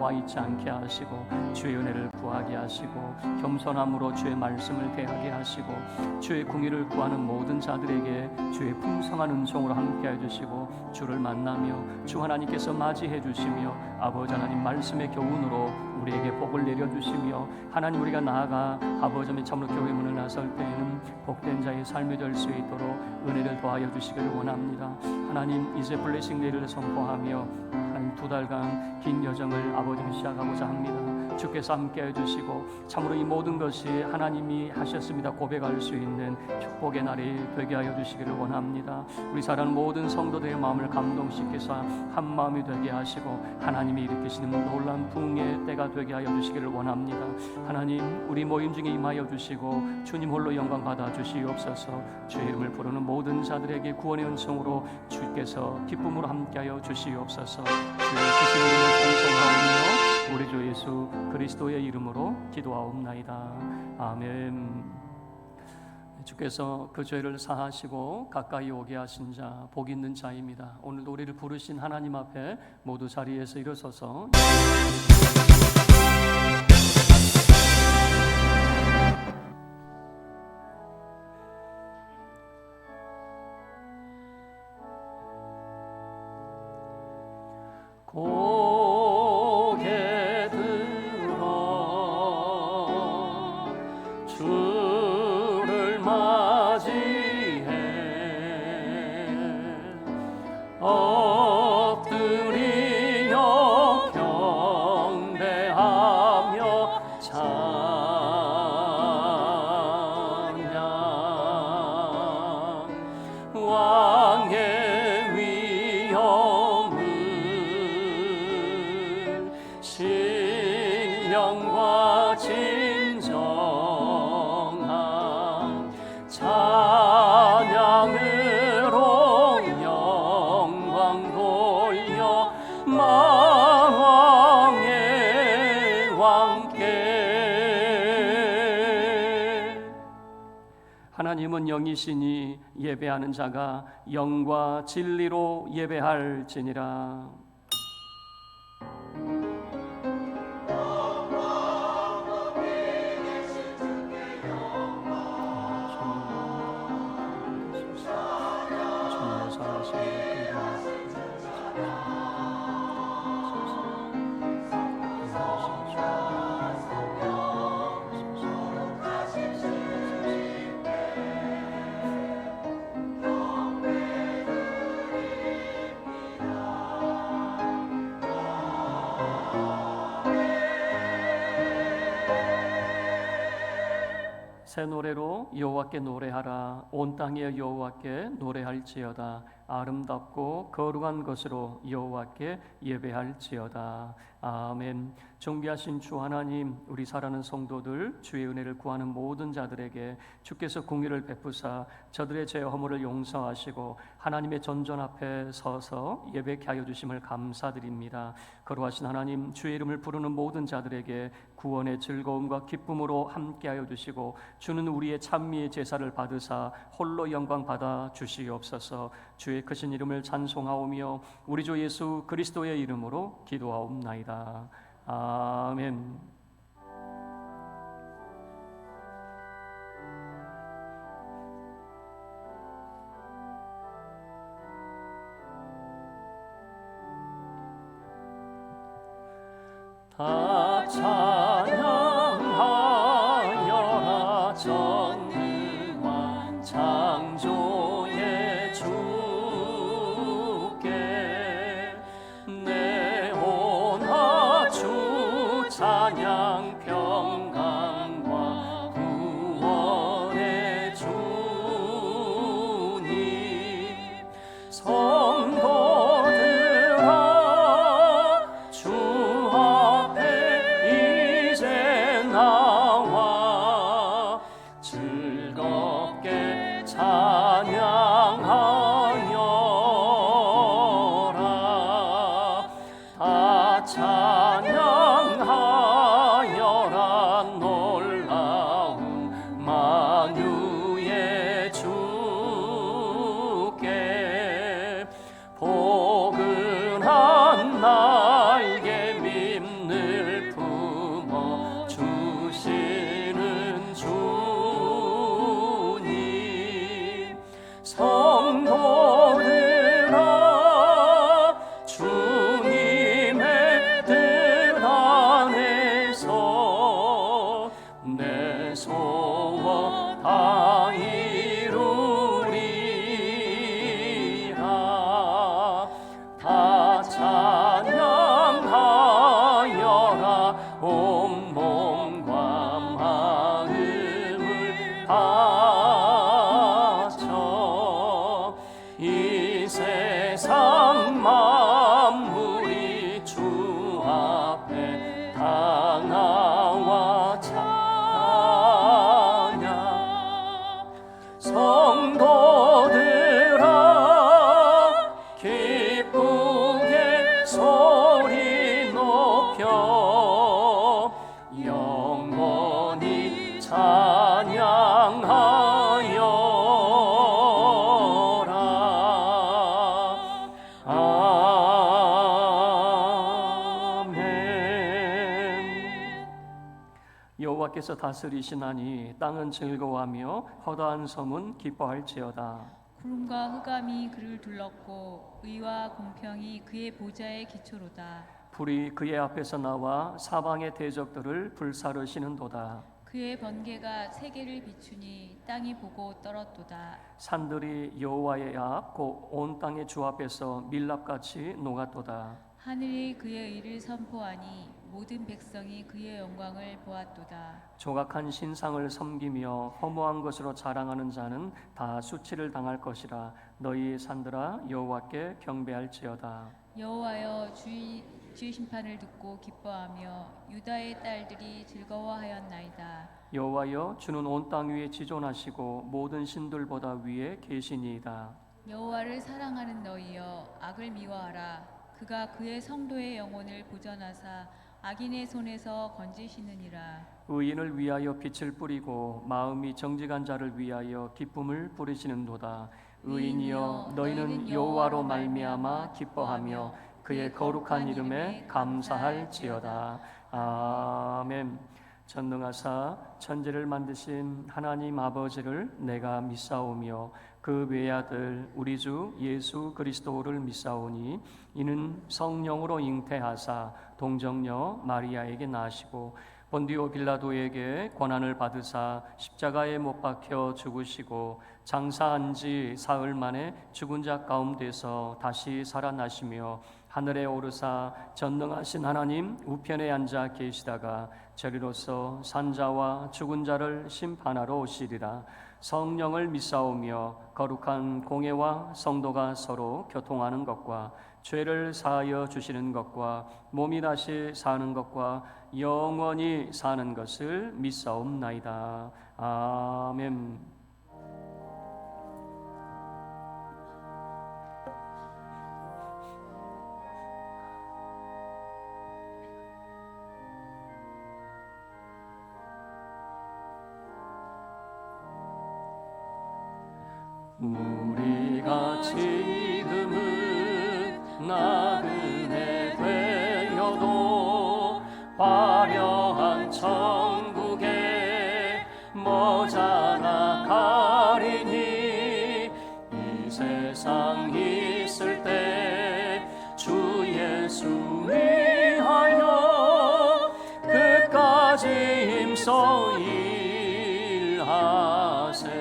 나와 있지 않게 하시고 주의 은혜를 구하게 하시고 겸손함으로 주의 말씀을 대하게 하시고 주의 궁의를 구하는 모든 자들에게 주의 풍성한 은총으로 함께해 주시고 주를 만나며 주 하나님께서 맞이해 주시며 아버지 하나님 말씀의 교훈으로 우리에게 복을 내려주시며 하나님 우리가 나아가 아버지 하나님 참으로 교회 문을 나설 때에는 복된 자의 삶이 될 수 있도록 은혜를 더하여 주시기를 원합니다. 하나님 이제 블레싱 데이를 선포하며 하나님 2달간 긴 여정을 아버지님 시작하고자 합니다. 주께서 함께해 주시고 참으로 이 모든 것이 하나님이 하셨습니다 고백할 수 있는 축복의 날이 되게 하여 주시기를 원합니다. 우리 사랑하는 모든 성도들의 마음을 감동시켜서 한 마음이 되게 하시고 하나님이 일으키시는 놀라운 부흥의 때가 되게 하여 주시기를 원합니다. 하나님 우리 모임 중에 임하여 주시고 주님 홀로 영광 받아 주시옵소서. 주의 이름을 부르는 모든 자들에게 구원의 은총으로 주께서 기쁨으로 함께하여 주시옵소서. 주의 크신 이름을 찬송하오며 우리 주 예수 그리스도의 이름으로 기도하옵나이다. 아멘. 주께서 그 죄를 사하시고 가까이 오게 하신 자 복 있는 자입니다. 오늘도 우리를 부르신 하나님 앞에 모두 자리에서 일어서서 고개 들어 주를 맞이해 엎드리며 경배하며 찬양 왕의 위엄을 신령과 진정한 찬양으로 영광 돌려 만왕의 왕께. 하나님은 영이시니 예배하는 자가 영과 진리로 예배할지니라. 새 노래로 여호와께 노래하라. 온 땅에 여호와께 노래할지어다. 아름답고 거룩한 것으로 여호와께 예배할지어다. 아멘. 정비하신 주 하나님, 우리 사랑하는 성도들 주의 은혜를 구하는 모든 자들에게 주께서 공의를 베푸사 저들의 죄 허물을 용서하시고 하나님의 전전 앞에 서서 예배케 하여 주심을 감사드립니다. 거룩하신 하나님, 주의 이름을 부르는 모든 자들에게 구원의 즐거움과 기쁨으로 함께하여 주시고 주는 우리의 찬미의 제사를 받으사 홀로 영광 받아 주시옵소서. 주의 크신 이름을 찬송하오며 우리 주 예수 그리스도의 이름으로 기도하옵나이다. 아멘. 다 찬양하여라. 전능한 창조의 주께 내 온하 주 찬양 평강과 구원의 주님 성도들아 주 앞에 이제 나와 즐겁게 찬양하여라. 다 찬양하여라. 놀라운 만유의 주께 포근한 날개 밉는 여호와께서 다스리시나니 땅은 즐거워하며 허다한 섬은 기뻐할지어다. 구름과 흑암이 그를 둘렀고 의와 공평이 그의 보좌의 기초로다. 불이 그의 앞에서 나와 사방의 대적들을 불사르시는도다. 그의 번개가 세계를 비추니 땅이 보고 떨었도다. 산들이 여호와의 앞 곧 온 땅의 주 앞에서 밀랍같이 녹았도다. 하늘이 그의 의를 선포하니 모든 백성이 그의 영광을 보았도다. 조각한 신상을 섬기며 허무한 것으로 자랑하는 자는 다 수치를 당할 것이라. 너희 산들아 여호와께 경배할지어다. 여호와여, 주의 심판을 듣고 기뻐하며 유다의 딸들이 즐거워하였나이다. 여호와여, 주는 온 땅 위에 지존하시고 모든 신들보다 위에 계시니이다. 여호와를 사랑하는 너희여, 악을 미워하라. 그가 그의 성도의 영혼을 보전하사 악인의 손에서 건지시느니라. 의인을 위하여 빛을 뿌리고 마음이 정직한 자를 위하여 기쁨을 부리시는도다. 의인이여, 너희는 여호와로 말미암아 기뻐하며 그의 거룩한 이름에 감사할지어다. 아멘. 전능하사 천지를 만드신 하나님 아버지를 내가 믿사오며 그 외아들 우리 주 예수 그리스도를 믿사오니 이는 성령으로 잉태하사 동정녀 마리아에게 나시고 본디오 빌라도에게 고난을 받으사 십자가에 못 박혀 죽으시고 장사한 지 사흘 만에 죽은 자 가운데서 다시 살아나시며 하늘에 오르사 전능하신 하나님 우편에 앉아 계시다가 저리로서 산자와 죽은 자를 심판하러 오시리라. 성령을 믿사오며 거룩한 공회와 성도가 서로 교통하는 것과 죄를 사하여 주시는 것과 몸이 다시 사는 것과 영원히 사는 것을 믿사옵나이다. 아멘. 우리가 지금은 나그네 되어도 화려한 천국에 모자라 가리니 이 세상 있을 때 주 예수 위하여 끝까지 힘써 일하세.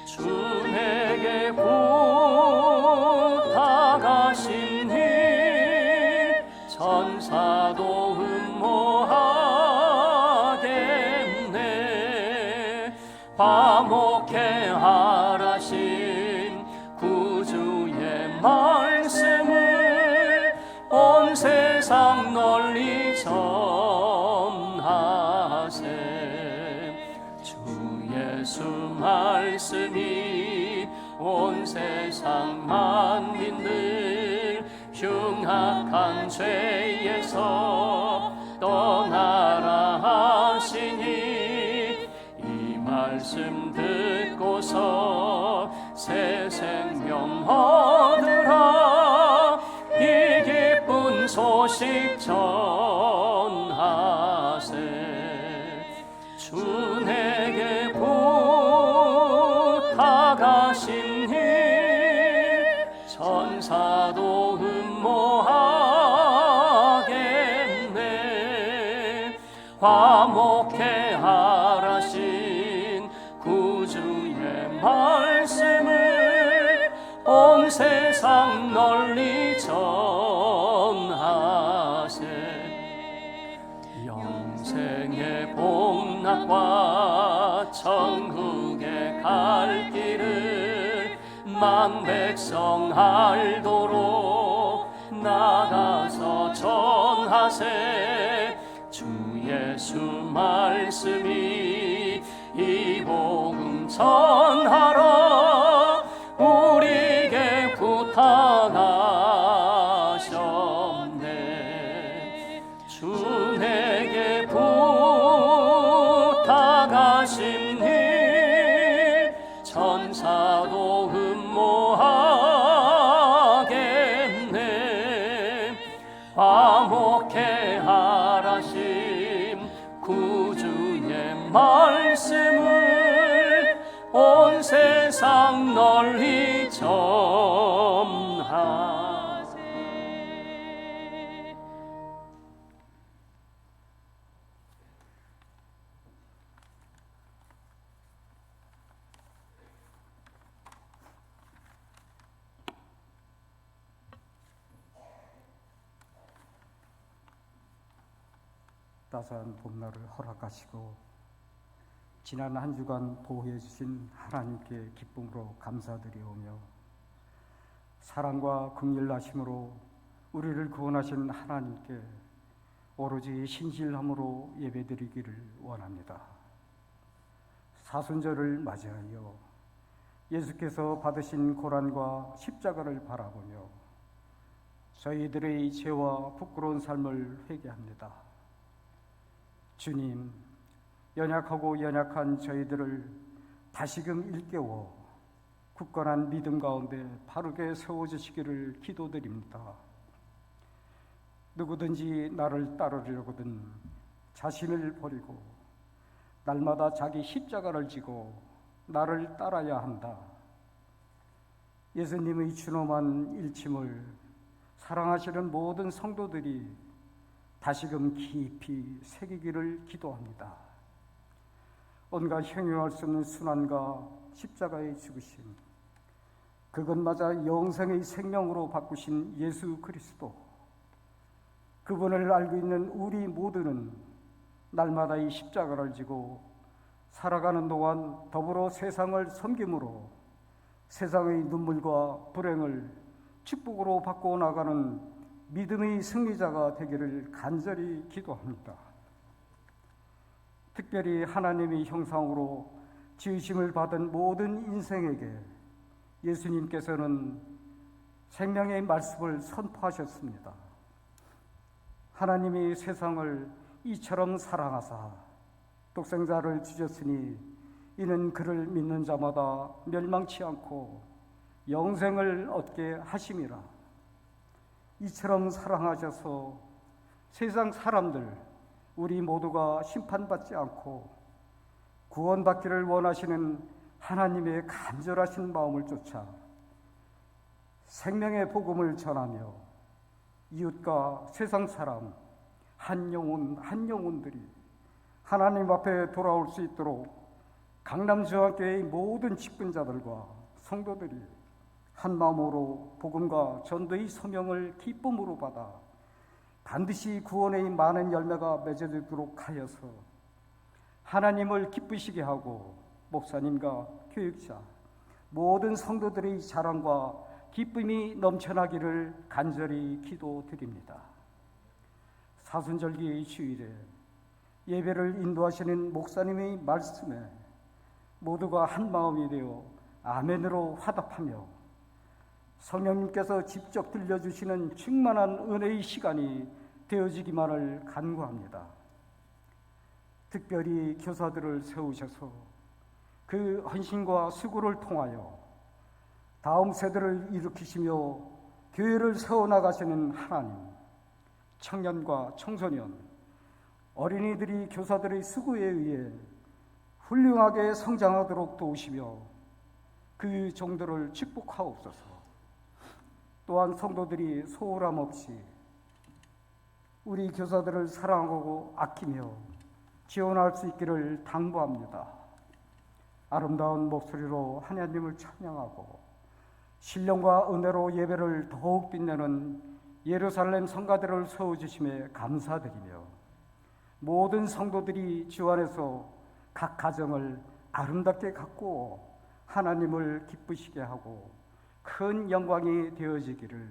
주 내게 부탁하신 일 천사도 흠모하겠네. 화목해 하라신 구주의 말씀을 온 세상 널리 전하세. 주 예수 말씀이 온 세상 만민들 흉악한 죄에서 떠나라 하시니 이 말씀 듣고서 새 생명 얻으라. 이 기쁜 소식 전하세. 주 내게 부탁하신 일 천사도 흠모하겠네. 화목해 하라신 구주의 말씀을 온 세상 널리 전하세. 영생의 복락과 천국에 갈 길을 만 백성 알도록 나가서 전하세. 주 예수 말씀이 이 복음 전하라 우리에게 부탁하셨네. 주 내게 부탁하신 일 천사도 흠모하겠네. 화목해 하라심 구주의 말씀을 온 세상 널리 전하세. 따스한 봄날을 허락하시고 지난 한 주간 보호해 주신 하나님께 기쁨으로 감사드리오며, 사랑과 긍휼하심으로 우리를 구원하신 하나님께 오로지 신실함으로 예배드리기를 원합니다. 사순절을 맞이하여 예수께서 받으신 고난과 십자가를 바라보며 저희들의 죄와 부끄러운 삶을 회개합니다. 주님, 연약하고 연약한 저희들을 다시금 일깨워 굳건한 믿음 가운데 바르게 세워주시기를 기도드립니다. 누구든지 나를 따르려거든 자신을 버리고 날마다 자기 십자가를 지고 나를 따라야 한다. 예수님의 준엄한 일침을 사랑하시는 모든 성도들이 다시금 깊이 새기기를 기도합니다. 온갖 형용할 수 없는 순환과 십자가의 죽으심, 그것마저 영생의 생명으로 바꾸신 예수 그리스도, 그분을 알고 있는 우리 모두는 날마다 이 십자가를 지고 살아가는 동안 더불어 세상을 섬김으로 세상의 눈물과 불행을 축복으로 바꿔 나가는 믿음의 승리자가 되기를 간절히 기도합니다. 특별히 하나님의 형상으로 지으심을 받은 모든 인생에게 예수님께서는 생명의 말씀을 선포하셨습니다. 하나님이 세상을 이처럼 사랑하사 독생자를 주셨으니 이는 그를 믿는 자마다 멸망치 않고 영생을 얻게 하심이라. 이처럼 사랑하셔서 세상 사람들 우리 모두가 심판받지 않고 구원받기를 원하시는 하나님의 간절하신 마음을 쫓아 생명의 복음을 전하며 이웃과 세상 사람 한 영혼들이 하나님 앞에 돌아올 수 있도록 강남중앙교회의 모든 직분자들과 성도들이 한 마음으로 복음과 전도의 소명을 기쁨으로 받아 반드시 구원의 많은 열매가 맺어지도록 하여서 하나님을 기쁘시게 하고 목사님과 교육자 모든 성도들의 자랑과 기쁨이 넘쳐나기를 간절히 기도드립니다. 사순절기 주일에 예배를 인도하시는 목사님의 말씀에 모두가 한 마음이 되어 아멘으로 화답하며 성령님께서 직접 들려주시는 충만한 은혜의 시간이 되어지기만을 간구합니다. 특별히 교사들을 세우셔서 그 헌신과 수고를 통하여 다음 세대를 일으키시며 교회를 세워나가시는 하나님, 청년과 청소년, 어린이들이 교사들의 수고에 의해 훌륭하게 성장하도록 도우시며 그 종들을 축복하옵소서. 또한 성도들이 소홀함 없이 우리 교사들을 사랑하고 아끼며 지원할 수 있기를 당부합니다. 아름다운 목소리로 하나님을 찬양하고 신령과 은혜로 예배를 더욱 빛내는 예루살렘 성가대를 세워주심에 감사드리며 모든 성도들이 주 안에서 각 가정을 아름답게 가꾸어 하나님을 기쁘시게 하고 큰 영광이 되어지기를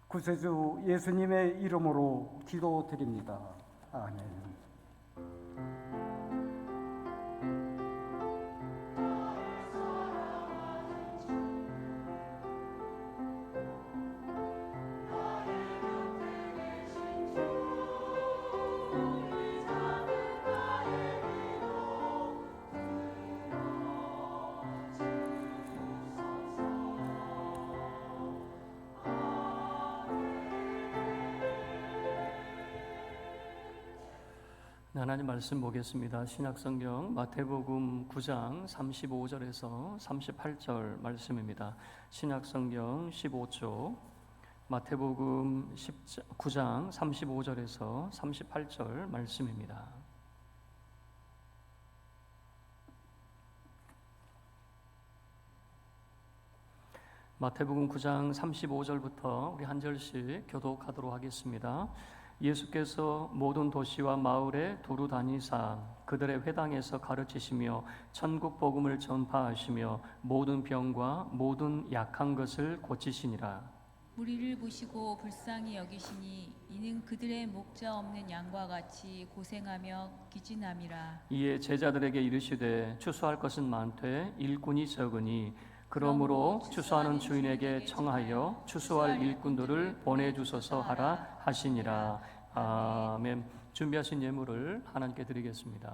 구세주 예수님의 이름으로 기도드립니다. 아멘. 하나님 말씀 보겠습니다. 신약성경 마태복음 9장 35절에서 38절 말씀입니다. 신약성경 15조 마태복음 9장 35절에서 38절 말씀입니다. 마태복음 9장 35절부터 우리 한 절씩 교독하도록 하겠습니다. 예수께서 모든 도시와 마을에 두루 다니사 그들의 회당에서 가르치시며 천국 복음을 전파하시며 모든 병과 모든 약한 것을 고치시니라. 무리를 보시고 불쌍히 여기시니 이는 그들의 목자 없는 양과 같이 고생하며 기진함이라. 이에 제자들에게 이르시되 추수할 것은 많되 일꾼이 적으니 그러므로 추수하는 주인에게 청하여 추수할 일꾼들을 보내주소서 하라 하시니라. 아멘. 준비하신 예물을 하나님께 드리겠습니다.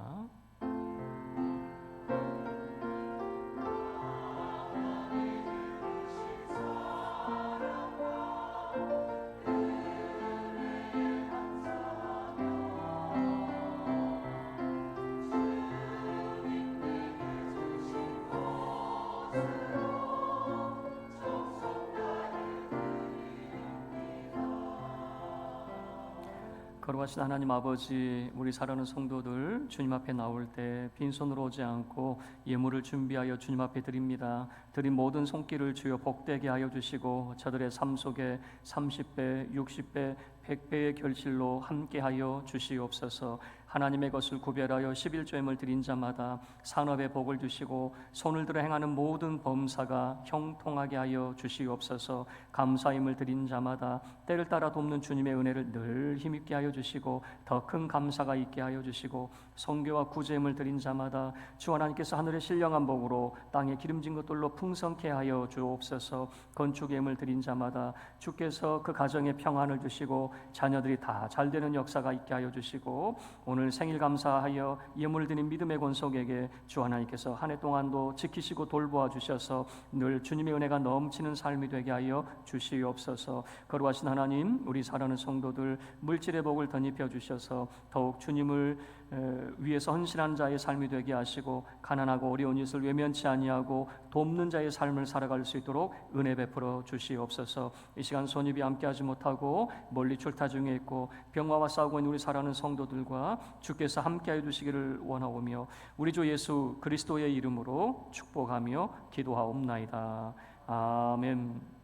거룩하신 하나님 아버지, 우리 사랑하는 성도들 주님 앞에 나올 때 빈손으로 오지 않고 예물을 준비하여 주님 앞에 드립니다. 드린 모든 손길을 주여 복되게 하여 주시고 저들의 삶 속에 30배, 60배, 100배의 결실로 함께하여 주시옵소서. 하나님의 것을 구별하여 11조임을 드린 자마다 산업의 복을 주시고 손을 들어 행하는 모든 범사가 형통하게 하여 주시옵소서. 감사임을 드린 자마다 때를 따라 돕는 주님의 은혜를 늘 힘있게 하여 주시고 더 큰 감사가 있게 하여 주시고 성교와 구제임을 드린 자마다 주 하나님께서 하늘의 신령한 복으로 땅에 기름진 것들로 풍성케 하여 주옵소서. 건축의 힘을 드린 자마다 주께서 그 가정에 평안을 주시고 자녀들이 다 잘되는 역사가 있게 하여 주시고 오늘 생일 감사하여 예물 드린 믿음의 권속에게 주 하나님께서 한 해 동안도 지키시고 돌보아 주셔서 늘 주님의 은혜가 넘치는 삶이 되게 하여 주시옵소서. 거룩하신 하나님, 우리 사랑하는 성도들 물질의 복을 덧입혀 주셔서 더욱 주님을 위해서 헌신한 자의 삶이 되게 하시고 가난하고 어려운 이웃을 외면치 아니하고 돕는 자의 삶을 살아갈 수 있도록 은혜 베풀어 주시옵소서. 이 시간 손입이 함께하지 못하고 멀리 출타 중에 있고 병마와 싸우고 있는 우리 사랑하는 성도들과 주께서 함께하여 주시기를 원하오며 우리 주 예수 그리스도의 이름으로 축복하며 기도하옵나이다. 아멘.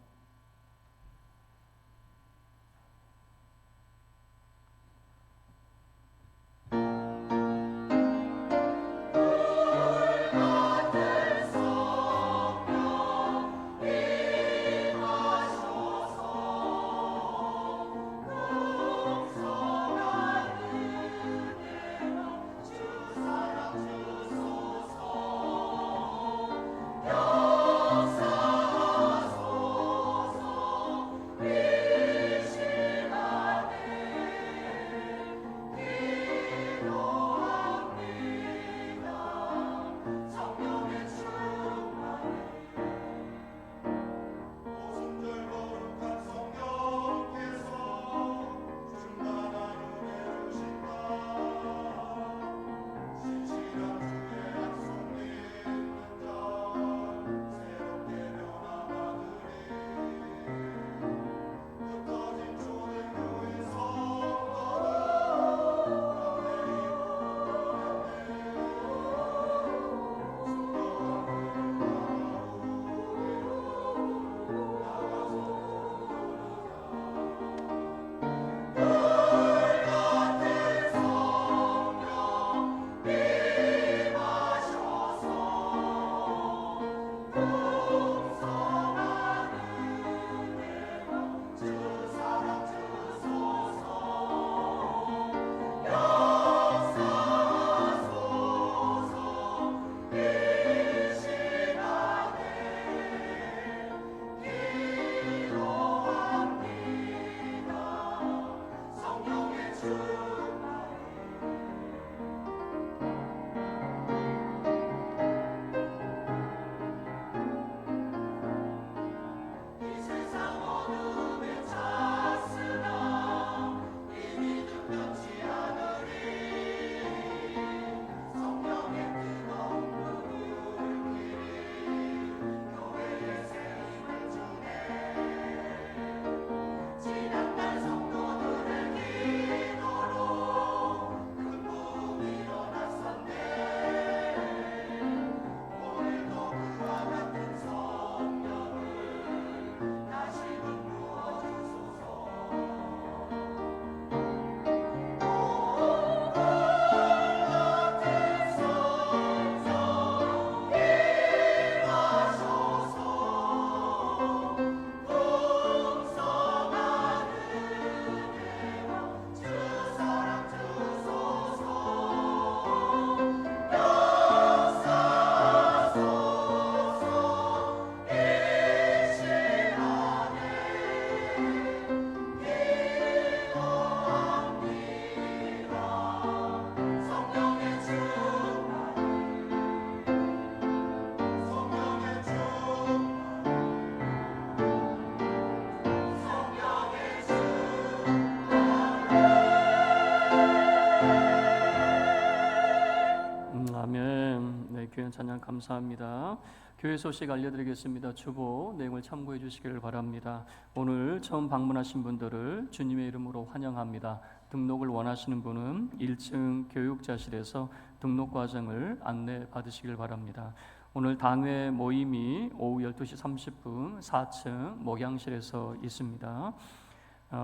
귀한 찬양 감사합니다. 교회 소식 알려드리겠습니다. 주보 내용을 참고해 주시기를 바랍니다. 오늘 처음 방문하신 분들을 주님의 이름으로 환영합니다. 등록을 원하시는 분은 1층 교육자실에서 등록 과정을 안내 받으시길 바랍니다. 오늘 당회 모임이 오후 12시 30분 4층 목양실에서 있습니다.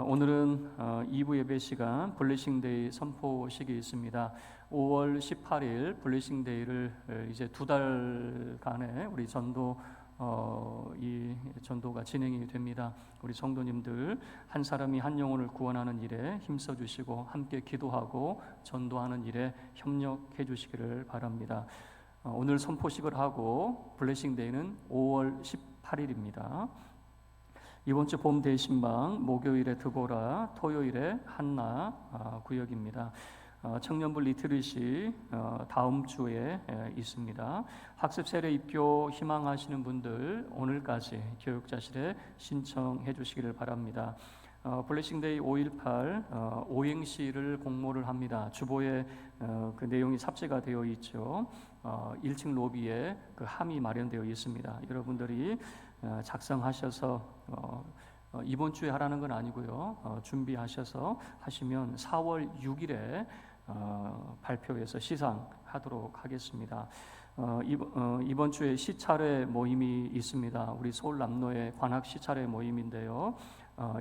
오늘은 2부 예배 시간 블레싱데이 선포식이 있습니다. 5월 18일 블레싱데이를 이제 2달간의 우리 이 전도가 진행이 됩니다. 우리 성도님들 한 사람이 한 영혼을 구원하는 일에 힘써 주시고 함께 기도하고 전도하는 일에 협력해 주시기를 바랍니다. 오늘 선포식을 하고 블레싱데이는 5월 18일입니다. 이번 주 봄 대신방 목요일에 드보라, 토요일에 한나 구역입니다. 청년부 리트릿이 다음 주에 있습니다. 학습 세례 입교 희망하시는 분들 오늘까지 교육자실에 신청해 주시기를 바랍니다. 블레싱데이 5.18 오행시를 공모를 합니다. 주보에 그 내용이 삽제가 되어 있죠. 1층 로비에 그 함이 마련되어 있습니다. 여러분들이 작성하셔서 이번 주에 하라는 건 아니고요. 준비하셔서 하시면 4월 6일에 발표해서 시상하도록 하겠습니다. 이번 주에 시차례 모임이 있습니다. 우리 서울 남로의 관악 시차례 모임인데요.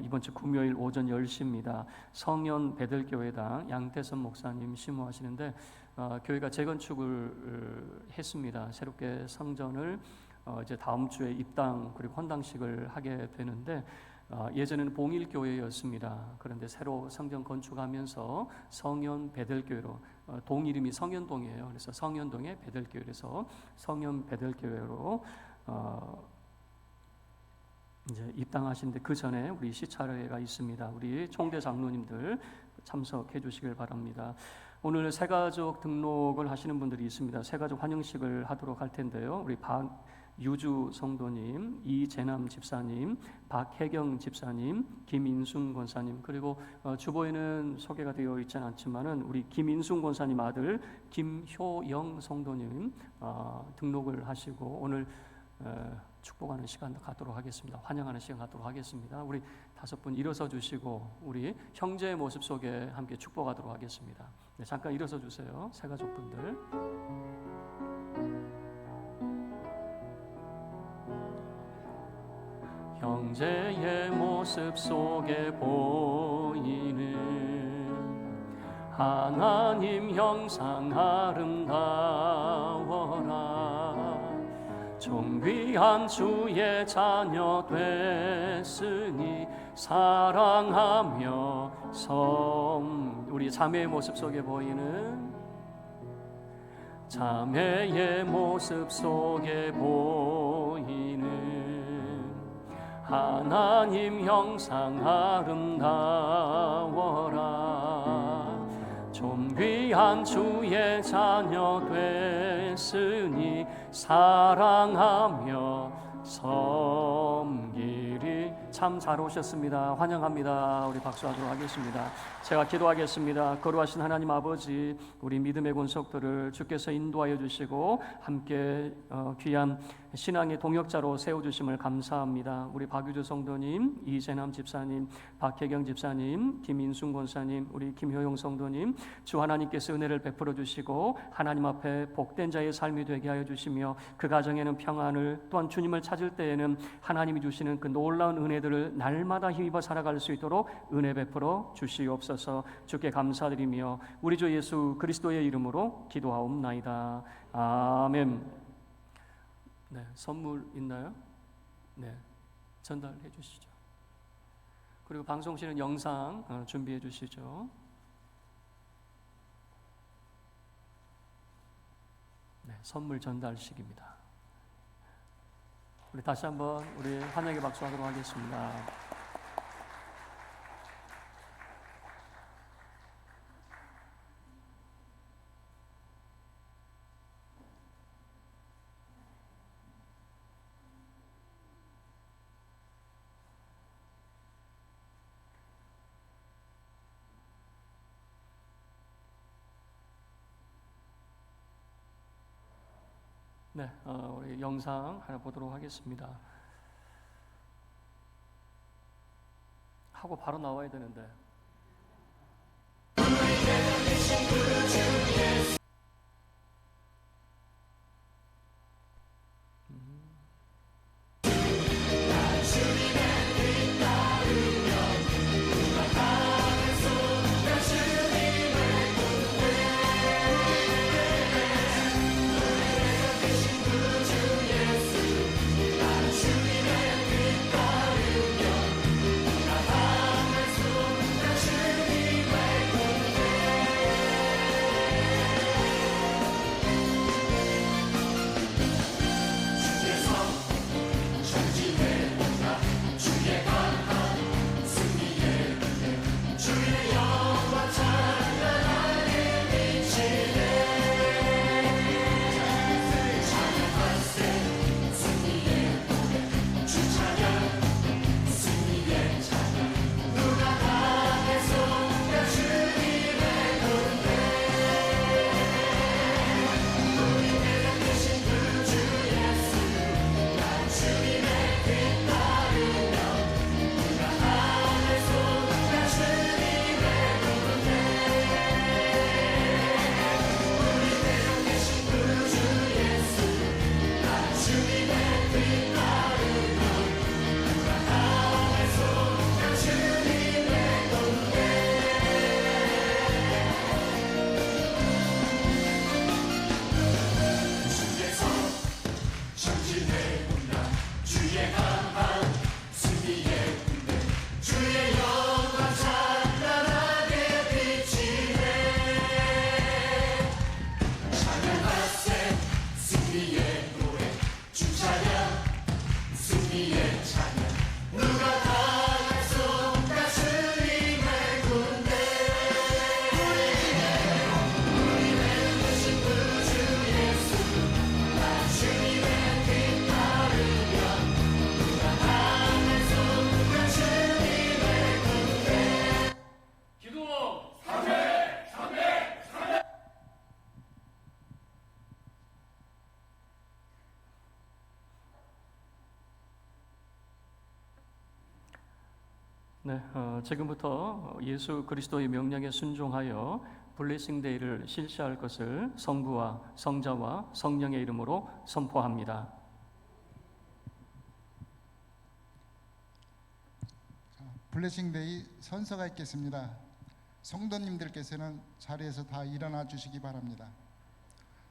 이번 주 금요일 오전 10시입니다. 성현 베들교회당 양태선 목사님 심호하시는데 교회가 재건축을 했습니다. 새롭게 성전을 이제 다음 주에 입당 그리고 헌당식을 하게 되는데 예전에는 봉일교회였습니다. 그런데 새로 성전 건축하면서 성현 베들교회로 동 이름이 성현동이에요. 그래서 성현동의 베들교회에서 성현 베들교회로 이제 입당하시는데 그 전에 우리 시차례가 있습니다. 우리 총대 장로님들 참석해 주시길 바랍니다. 오늘 새가족 등록을 하시는 분들이 있습니다. 새가족 환영식을 하도록 할 텐데요. 우리 박유주 성도님, 이재남 집사님, 박혜경 집사님, 김인순 권사님, 그리고 주보에는 소개가 되어 있지는 않지만은 우리 김인순 권사님 아들 김효영 성도님 등록을 하시고 오늘 축복하는 시간 갖도록 하겠습니다. 환영하는 시간 갖도록 하겠습니다. 우리 5분 일어서 주시고 우리 형제의 모습 속에 함께 축복하도록 하겠습니다. 네, 잠깐 일어서 주세요. 새가족분들. 형제의 모습 속에 보이는 하나님 형상 아름다워라. 존귀한 주의 자녀 됐으니 사랑하며 우리 자매의 모습 속에 보이는 자매의 모습 속에 보이는 하나님 형상 아름다워라. 존귀한 주의 자녀 됐으니 사랑하며 섬기리. 참 잘 오셨습니다. 환영합니다. 우리 박수하도록 하겠습니다. 제가 기도하겠습니다. 거룩하신 하나님 아버지, 우리 믿음의 권속들을 주께서 인도하여 주시고 함께 귀한 신앙의 동역자로 세워주심을 감사합니다. 우리 박유주 성도님, 이재남 집사님, 박혜경 집사님, 김인순 권사님, 우리 김효영 성도님, 주 하나님께서 은혜를 베풀어 주시고 하나님 앞에 복된 자의 삶이 되게 하여 주시며 그 가정에는 평안을, 또한 주님을 찾을 때에는 하나님이 주시는 그 놀라운 은혜들을 날마다 힘입어 살아갈 수 있도록 은혜 베풀어 주시옵소서. 주께 감사드리며 우리 주 예수 그리스도의 이름으로 기도하옵나이다. 아멘. 네, 선물 있나요? 네, 전달해 주시죠. 그리고 방송실은 영상 준비해 주시죠. 네, 선물 전달식입니다. 우리 다시 한번 우리 환영의 박수하도록 하겠습니다. 네, 우리 영상 하나 보도록 하겠습니다. 하고 바로 나와야 되는데. 네, 지금부터 예수 그리스도의 명령에 순종하여 블레싱 데이를 실시할 것을 성부와 성자와 성령의 이름으로 선포합니다. 블레싱데이 선서가 있겠습니다. 성도님들께서는 자리에서 다 일어나 주시기 바랍니다.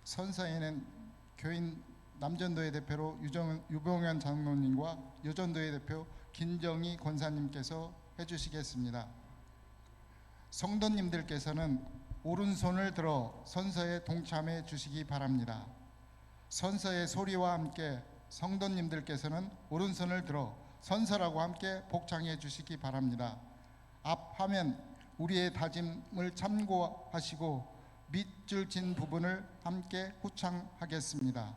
선서에는 교인 남전도회 대표로 유봉현 장로님과 여전도회 대표 김정희 권사님께서 해주시겠습니다. 성도님들께서는 오른손을 들어 선서에 동참해 주시기 바랍니다. 선서의 소리와 함께 성도님들께서는 오른손을 들어 선서라고 함께 복창해 주시기 바랍니다. 앞 화면 우리의 다짐을 참고하시고 밑줄 친 부분을 함께 후창하겠습니다.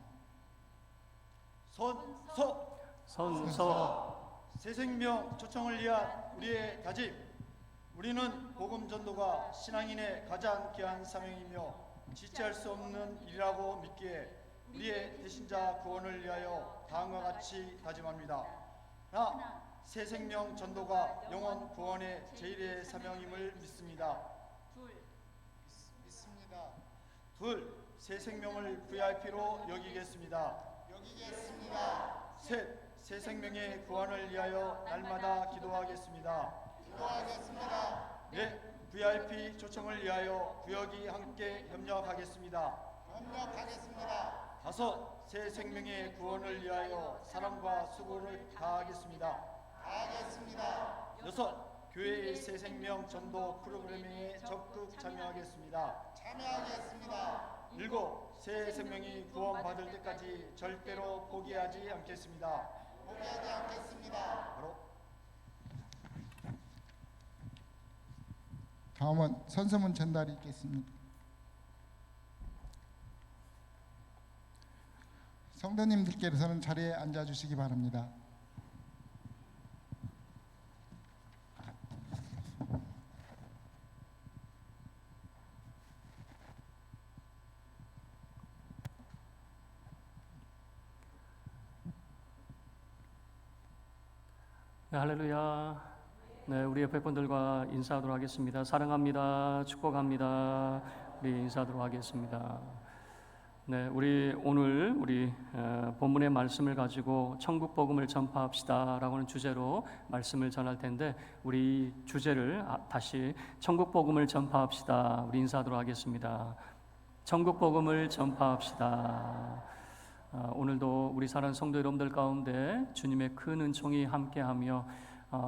선서 새생명 초청을 위한 우리의 다짐. 우리는 복음 전도가 신앙인의 가장 귀한 사명이며 지체할 수 없는 일이라고 믿기에 우리의 대신자 구원을 위하여 다음과 같이 다짐합니다. 하나, 새생명 전도가 영혼 구원의 제1의 사명임을 믿습니다. 둘, 새생명을 VIP로 여기겠습니다. 셋, 새생명의 구원을 위하여 날마다 기도하겠습니다. 넷, VIP 초청을 위하여 구역이 함께 협력하겠습니다. 다섯, 새생명의 구원을 위하여 사랑과 수고를 다하겠습니다. 여섯, 교회의 새생명 전도 프로그램에 적극 참여하겠습니다. 일곱, 새 생명이 구원받을 때까지 절대로 포기하지 않겠습니다. 바로 다음은 선서문 전달이 있겠습니다. 성도님들께서는 자리에 앉아 주시기 바랍니다. 네, 할렐루야. 네, 우리 옆에 분들과 인사하도록 하겠습니다. 사랑합니다. 축복합니다. 우리 인사하도록 하겠습니다. 네, 우리 오늘 본문의 말씀을 가지고 천국 복음을 전파합시다라고 하는 주제로 말씀을 전할 텐데, 우리 주제를 다시 천국 복음을 전파합시다. 우리 인사하도록 하겠습니다. 천국 복음을 전파합시다. 오늘도 우리 사랑하는 성도 여러분들 가운데 주님의 큰 은총이 함께하며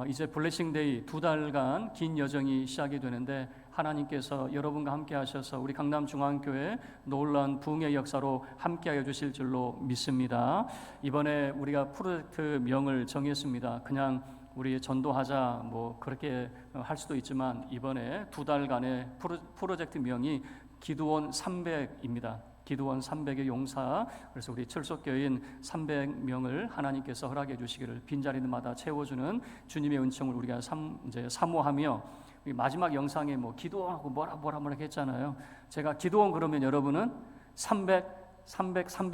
이제 블레싱데이 2달간 긴 여정이 시작이 되는데, 하나님께서 여러분과 함께 하셔서 우리 강남중앙교회 놀라운 부흥의 역사로 함께하여 주실 줄로 믿습니다. 이번에 우리가 프로젝트 명을 정했습니다. 그냥 우리 전도하자 뭐 그렇게 할 수도 있지만, 이번에 2달간의 프로젝트 명이 기도원 300입니다. 기도원 300의 용사. 그래서 우리 철속교인 300명을 하나님께서 허락해 주시기를, 빈자리마다 채워주는 주님의 은총을 우리가 이제 사모하며, 마지막 영상에 뭐 기도원하고 뭐라 했잖아요. 제가 기도원 그러면 여러분은 300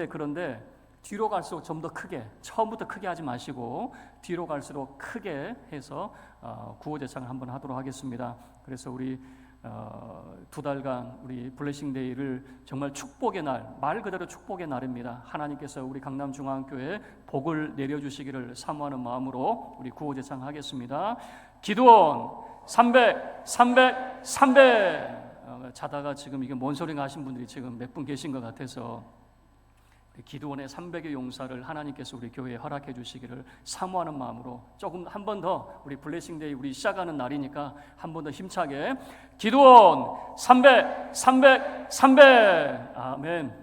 그런데 뒤로 갈수록 좀 더 크게, 처음부터 크게 하지 마시고 뒤로 갈수록 크게 해서 구호제창을 한번 하도록 하겠습니다. 그래서 우리 2달간 우리 블레싱데이를 정말 축복의 날, 말 그대로 축복의 날입니다. 하나님께서 우리 강남중앙교회에 복을 내려주시기를 사모하는 마음으로 우리 구호제창 하겠습니다. 기도원 300 자다가 지금 이게 뭔 소리가 하신 분들이 지금 몇 분 계신 것 같아서, 기도원의 300의 용사를 하나님께서 우리 교회에 허락해 주시기를 사모하는 마음으로 조금 한 번 더, 우리 블레싱데이 우리 시작하는 날이니까 한 번 더 힘차게 기도원 300 아멘.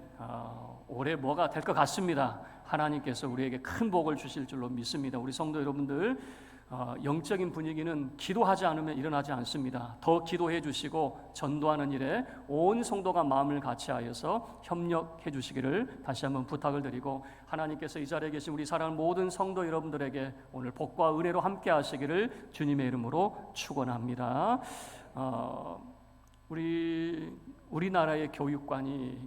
올해 뭐가 될 것 같습니다. 하나님께서 우리에게 큰 복을 주실 줄로 믿습니다. 우리 성도 여러분들, 영적인 분위기는 기도하지 않으면 일어나지 않습니다. 더 기도해 주시고 전도하는 일에 온 성도가 마음을 같이하여서 협력해 주시기를 다시 한번 부탁을 드리고, 하나님께서 이 자리에 계신 우리 사랑하는 모든 성도 여러분들에게 오늘 복과 은혜로 함께 하시기를 주님의 이름으로 축원합니다. 우리나라의 교육관이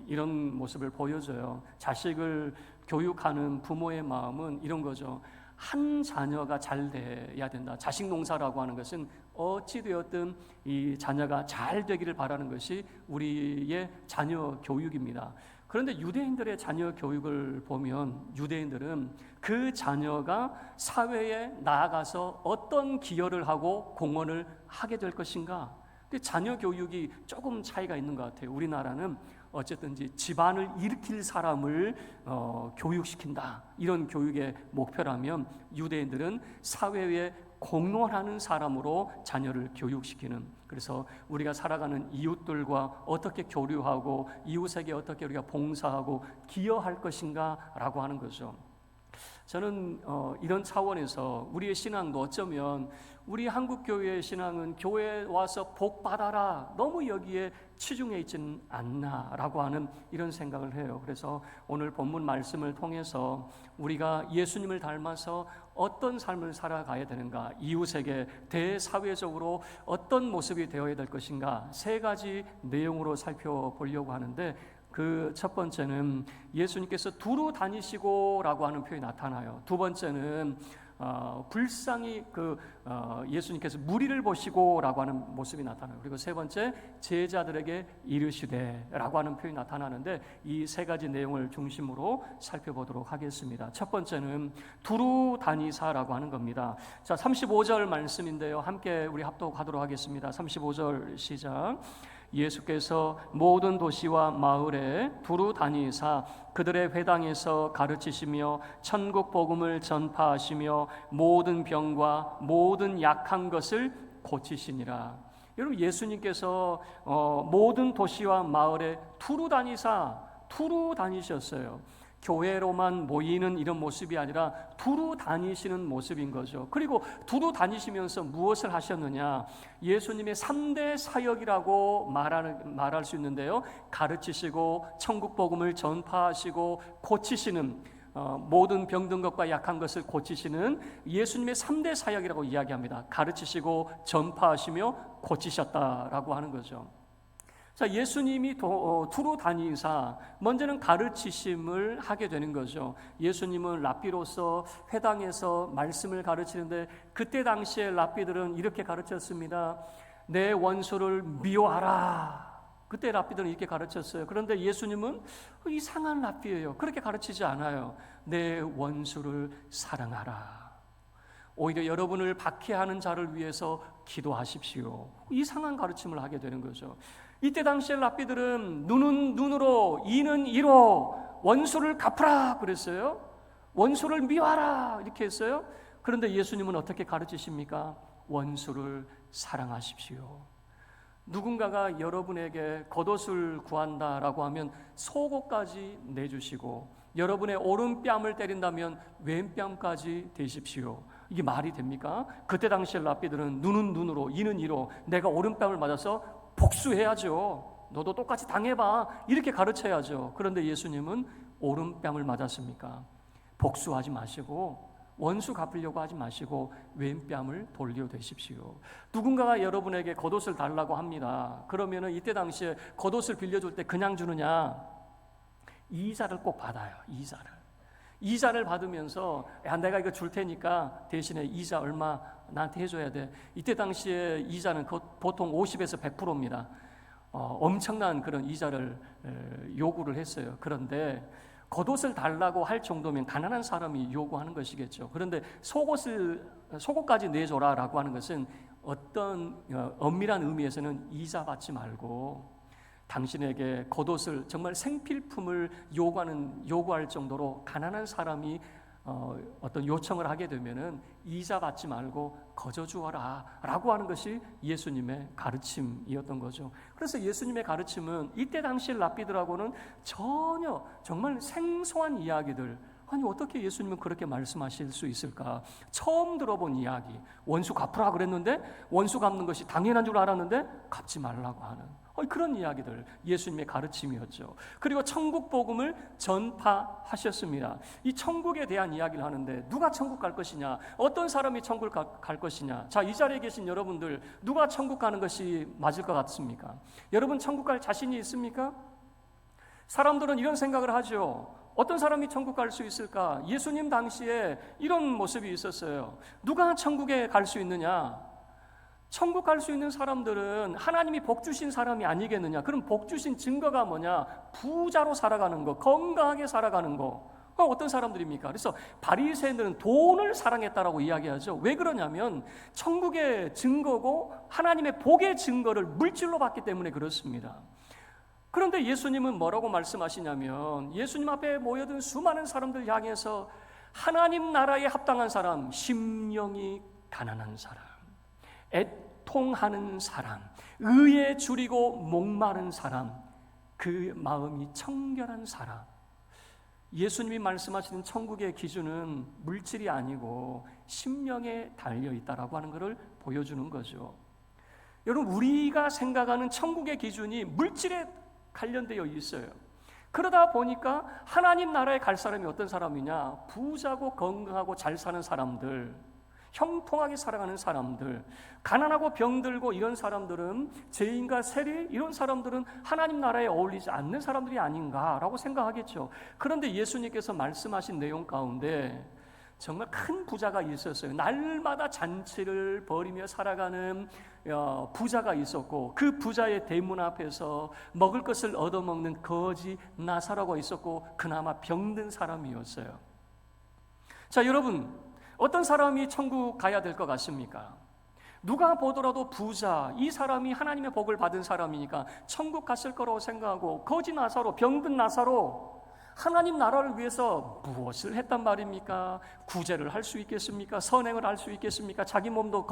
이런 모습을 보여줘요. 자식을 교육하는 부모의 마음은 이런 거죠. 한 자녀가 잘 돼야 된다. 자식 농사라고 하는 것은 어찌되었든 이 자녀가 잘 되기를 바라는 것이 우리의 자녀 교육입니다. 그런데 유대인들의 자녀 교육을 보면, 유대인들은 그 자녀가 사회에 나아가서 어떤 기여를 하고 공헌을 하게 될 것인가, 근데 자녀 교육이 조금 차이가 있는 것 같아요. 우리나라는 어쨌든지 집안을 일으킬 사람을 교육시킨다, 이런 교육의 목표라면, 유대인들은 사회에 공헌하는 사람으로 자녀를 교육시키는, 그래서 우리가 살아가는 이웃들과 어떻게 교류하고 이웃에게 어떻게 우리가 봉사하고 기여할 것인가 라고 하는 거죠. 저는 이런 차원에서 우리의 신앙도 어쩌면, 우리 한국교회의 신앙은 교회에 와서 복 받아라, 너무 여기에 치중해 있지는 않나라고 하는 이런 생각을 해요. 그래서 오늘 본문 말씀을 통해서 우리가 예수님을 닮아서 어떤 삶을 살아가야 되는가, 이웃에게 대사회적으로 어떤 모습이 되어야 될 것인가, 3가지 내용으로 살펴보려고 하는데, 그 첫 번째는 예수님께서 두루 다니시고라고 하는 표현이 나타나요. 두 번째는 불쌍히 예수님께서 무리를 보시고라고 하는 모습이 나타나요. 그리고 세 번째, 제자들에게 이르시되라고 하는 표현이 나타나는데, 이 3가지 내용을 중심으로 살펴보도록 하겠습니다. 첫 번째는 두루 다니사라고 하는 겁니다. 자, 35절 말씀인데요, 함께 우리 합독하도록 하겠습니다. 35절 시작. 예수께서 모든 도시와 마을에 두루 다니사 그들의 회당에서 가르치시며 천국 복음을 전파하시며 모든 병과 모든 약한 것을 고치시니라. 여러분, 예수님께서 모든 도시와 마을에 두루 다니셨어요. 교회로만 모이는 이런 모습이 아니라 두루 다니시는 모습인 거죠. 그리고 두루 다니시면서 무엇을 하셨느냐, 예수님의 3대 사역이라고 말할 수 있는데요, 가르치시고 천국 복음을 전파하시고 고치시는, 모든 병든 것과 약한 것을 고치시는 예수님의 3대 사역이라고 이야기합니다. 가르치시고 전파하시며 고치셨다라고 하는 거죠. 자, 예수님이 두루 다니사 먼저는 가르치심을 하게 되는 거죠. 예수님은 랍비로서 회당에서 말씀을 가르치는데 그때 당시에 랍비들은 이렇게 가르쳤습니다. 내 원수를 미워하라. 그때 랍비들은 이렇게 가르쳤어요. 그런데 예수님은 이상한 랍비예요. 그렇게 가르치지 않아요. 내 원수를 사랑하라. 오히려 여러분을 박해하는 자를 위해서 기도하십시오. 이상한 가르침을 하게 되는 거죠. 이때 당시에 랍비들은 눈은 눈으로 이는 이로 원수를 갚으라 그랬어요. 원수를 미워하라 이렇게 했어요. 그런데 예수님은 어떻게 가르치십니까? 원수를 사랑하십시오. 누군가가 여러분에게 겉옷을 구한다라고 하면 속옷까지 내주시고, 여러분의 오른뺨을 때린다면 왼뺨까지 대십시오. 이게 말이 됩니까? 그때 당시에 랍비들은 눈은 눈으로 이는 이로, 내가 오른뺨을 맞아서 복수해야죠. 너도 똑같이 당해봐. 이렇게 가르쳐야죠. 그런데 예수님은 오른뺨을 맞았습니까? 복수하지 마시고 원수 갚으려고 하지 마시고 왼뺨을 돌려대십시오. 누군가가 여러분에게 겉옷을 달라고 합니다. 그러면은 이때 당시에 겉옷을 빌려줄 때 그냥 주느냐? 이자를 꼭 받아요. 이자를 받으면서 야, 내가 이거 줄 테니까 대신에 이자 얼마 나한테 해줘야 돼. 이때 당시에 이자는 보통 50에서 100%입니다. 엄청난 그런 이자를 요구를 했어요. 그런데 겉옷을 달라고 할 정도면 가난한 사람이 요구하는 것이겠죠. 그런데 속옷까지 내줘라라고 하는 것은 어떤 엄밀한 의미에서는 이자 받지 말고 당신에게 겉옷을 정말 생필품을 요구할 정도로 가난한 사람이 어떤 요청을 하게 되면은 이자 받지 말고 거저 주어라 라고 하는 것이 예수님의 가르침이었던 거죠. 그래서 예수님의 가르침은 이때 당시 랍비들하고는 전혀 정말 생소한 이야기들, 아니 어떻게 예수님은 그렇게 말씀하실 수 있을까? 처음 들어본 이야기. 원수 갚으라 그랬는데 원수 갚는 것이 당연한 줄 알았는데 갚지 말라고 하는 그런 이야기들, 예수님의 가르침이었죠. 그리고 천국 복음을 전파하셨습니다. 이 천국에 대한 이야기를 하는데 누가 천국 갈 것이냐, 어떤 사람이 천국 갈 것이냐. 자, 이 자리에 계신 여러분들 누가 천국 가는 것이 맞을 것 같습니까? 여러분 천국 갈 자신이 있습니까? 사람들은 이런 생각을 하죠. 어떤 사람이 천국 갈 수 있을까? 예수님 당시에 이런 모습이 있었어요. 누가 천국에 갈 수 있느냐? 천국 갈 수 있는 사람들은 하나님이 복 주신 사람이 아니겠느냐? 그럼 복 주신 증거가 뭐냐? 부자로 살아가는 거, 건강하게 살아가는 거. 어떤 사람들입니까? 그래서 바리새인들은 돈을 사랑했다라고 이야기하죠. 왜 그러냐면 천국의 증거고 하나님의 복의 증거를 물질로 받기 때문에 그렇습니다. 그런데 예수님은 뭐라고 말씀하시냐면 예수님 앞에 모여든 수많은 사람들 향해서 하나님 나라에 합당한 사람, 심령이 가난한 사람, 애통하는 사람, 의에 줄이고 목마른 사람, 그 마음이 청결한 사람. 예수님이 말씀하시는 천국의 기준은 물질이 아니고 심령에 달려있다라고 하는 것을 보여주는 거죠. 여러분, 우리가 생각하는 천국의 기준이 물질에 관련되어 있어요. 그러다 보니까 하나님 나라에 갈 사람이 어떤 사람이냐? 부자고 건강하고 잘 사는 사람들, 형통하게 살아가는 사람들, 가난하고 병들고 이런 사람들은, 죄인과 세리 이런 사람들은 하나님 나라에 어울리지 않는 사람들이 아닌가라고 생각하겠죠. 그런데 예수님께서 말씀하신 내용 가운데 정말 큰 부자가 있었어요. 날마다 잔치를 벌이며 살아가는 부자가 있었고, 그 부자의 대문 앞에서 먹을 것을 얻어먹는 거지 나사로가 있었고, 그나마 병든 사람이었어요. 자, 여러분, 어떤 사람이 천국 가야 될 것 같습니까? 누가 보더라도 부자, 이 사람이 하나님의 복을 받은 사람이니까 천국 갔을 거라고 생각하고, 거지 나사로, 병든 나사로 하나님 나라를 위해서 무엇을 했단 말입니까? 구제를 할 수 있겠습니까? 선행을 할 수 있겠습니까? 자기 몸도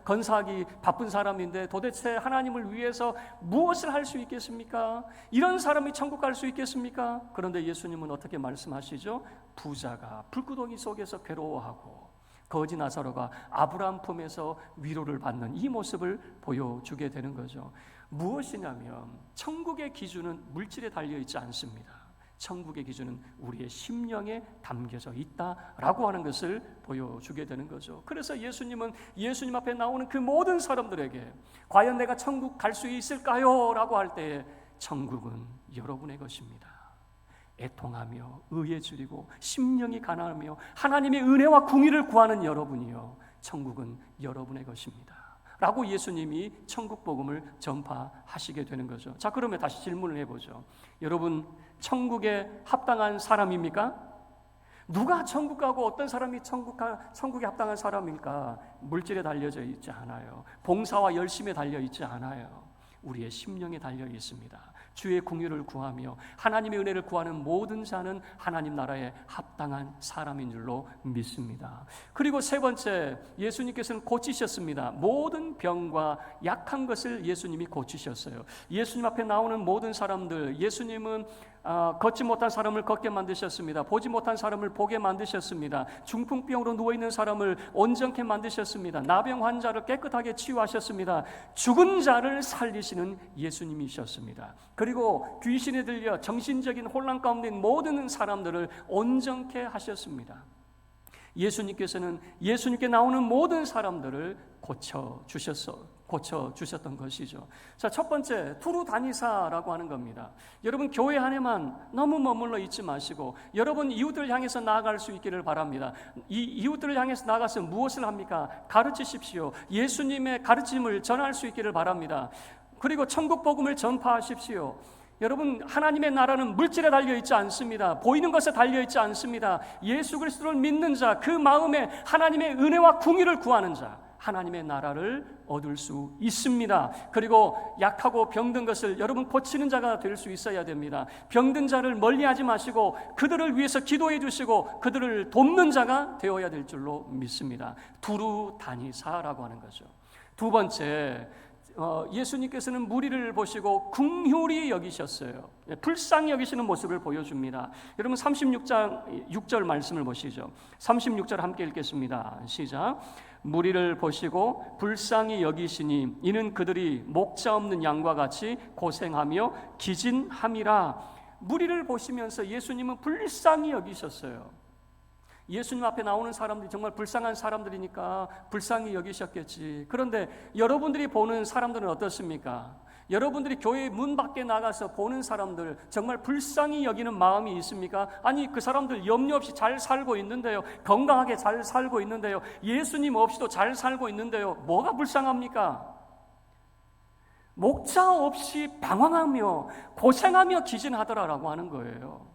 건사하기 바쁜 사람인데 도대체 하나님을 위해서 무엇을 할 수 있겠습니까? 이런 사람이 천국 갈 수 있겠습니까? 그런데 예수님은 어떻게 말씀하시죠? 부자가 불구덩이 속에서 괴로워하고 거지 나사로가 아브라함 품에서 위로를 받는 이 모습을 보여주게 되는 거죠. 무엇이냐면 천국의 기준은 물질에 달려있지 않습니다. 천국의 기준은 우리의 심령에 담겨져 있다라고 하는 것을 보여주게 되는 거죠. 그래서 예수님은 예수님 앞에 나오는 그 모든 사람들에게 과연 내가 천국 갈 수 있을까요? 라고 할 때에 천국은 여러분의 것입니다. 애통하며 의에 줄이고 심령이 가난하며 하나님의 은혜와 궁의를 구하는 여러분이요, 천국은 여러분의 것입니다 라고 예수님이 천국 복음을 전파하시게 되는 거죠. 자, 그러면 다시 질문을 해보죠. 여러분, 천국에 합당한 사람입니까? 누가 천국 가고 어떤 사람이 천국에 합당한 사람일까? 물질에 달려져 있지 않아요. 봉사와 열심에 달려 있지 않아요. 우리의 심령에 달려 있습니다. 주의 궁유를 구하며 하나님의 은혜를 구하는 모든 자는 하나님 나라에 합당한 사람인 줄로 믿습니다. 그리고 세 번째, 예수님께서는 고치셨습니다. 모든 병과 약한 것을 예수님이 고치셨어요. 예수님 앞에 나오는 모든 사람들, 예수님은 걷지 못한 사람을 걷게 만드셨습니다. 보지 못한 사람을 보게 만드셨습니다. 중풍병으로 누워있는 사람을 온전케 만드셨습니다. 나병 환자를 깨끗하게 치유하셨습니다. 죽은 자를 살리시는 예수님이셨습니다. 그리고 귀신에 들려 정신적인 혼란 가운데 있는 모든 사람들을 온전케 하셨습니다. 예수님께서는 예수님께 나오는 모든 사람들을 고쳐주셨던 것이죠. 자, 첫 번째, 두루 다니사라고 하는 겁니다. 여러분, 교회 안에만 너무 머물러 있지 마시고 여러분 이웃들을 향해서 나아갈 수 있기를 바랍니다. 이 이웃들을 향해서 나가서 무엇을 합니까? 가르치십시오. 예수님의 가르침을 전할 수 있기를 바랍니다. 그리고 천국 복음을 전파하십시오. 여러분, 하나님의 나라는 물질에 달려있지 않습니다. 보이는 것에 달려있지 않습니다. 예수 그리스도를 믿는 자, 그 마음에 하나님의 은혜와 궁의를 구하는 자, 하나님의 나라를 얻을 수 있습니다. 그리고 약하고 병든 것을 여러분 고치는 자가 될 수 있어야 됩니다. 병든 자를 멀리하지 마시고 그들을 위해서 기도해 주시고 그들을 돕는 자가 되어야 될 줄로 믿습니다. 두루 다니사라고 하는 거죠. 두 번째, 예수님께서는 무리를 보시고 긍휼히 여기셨어요. 불쌍히 여기시는 모습을 보여줍니다. 여러분 36장 6절 말씀을 보시죠. 36절 함께 읽겠습니다. 시작. 무리를 보시고 불쌍히 여기시니 이는 그들이 목자 없는 양과 같이 고생하며 기진함이라. 무리를 보시면서 예수님은 불쌍히 여기셨어요. 예수님 앞에 나오는 사람들이 정말 불쌍한 사람들이니까 불쌍히 여기셨겠지. 그런데 여러분들이 보는 사람들은 어떻습니까? 여러분들이 교회 문 밖에 나가서 보는 사람들 정말 불쌍히 여기는 마음이 있습니까? 아니, 그 사람들 염려 없이 잘 살고 있는데요, 건강하게 잘 살고 있는데요, 예수님 없이도 잘 살고 있는데요, 뭐가 불쌍합니까? 목자 없이 방황하며 고생하며 기진하더라라고 하는 거예요.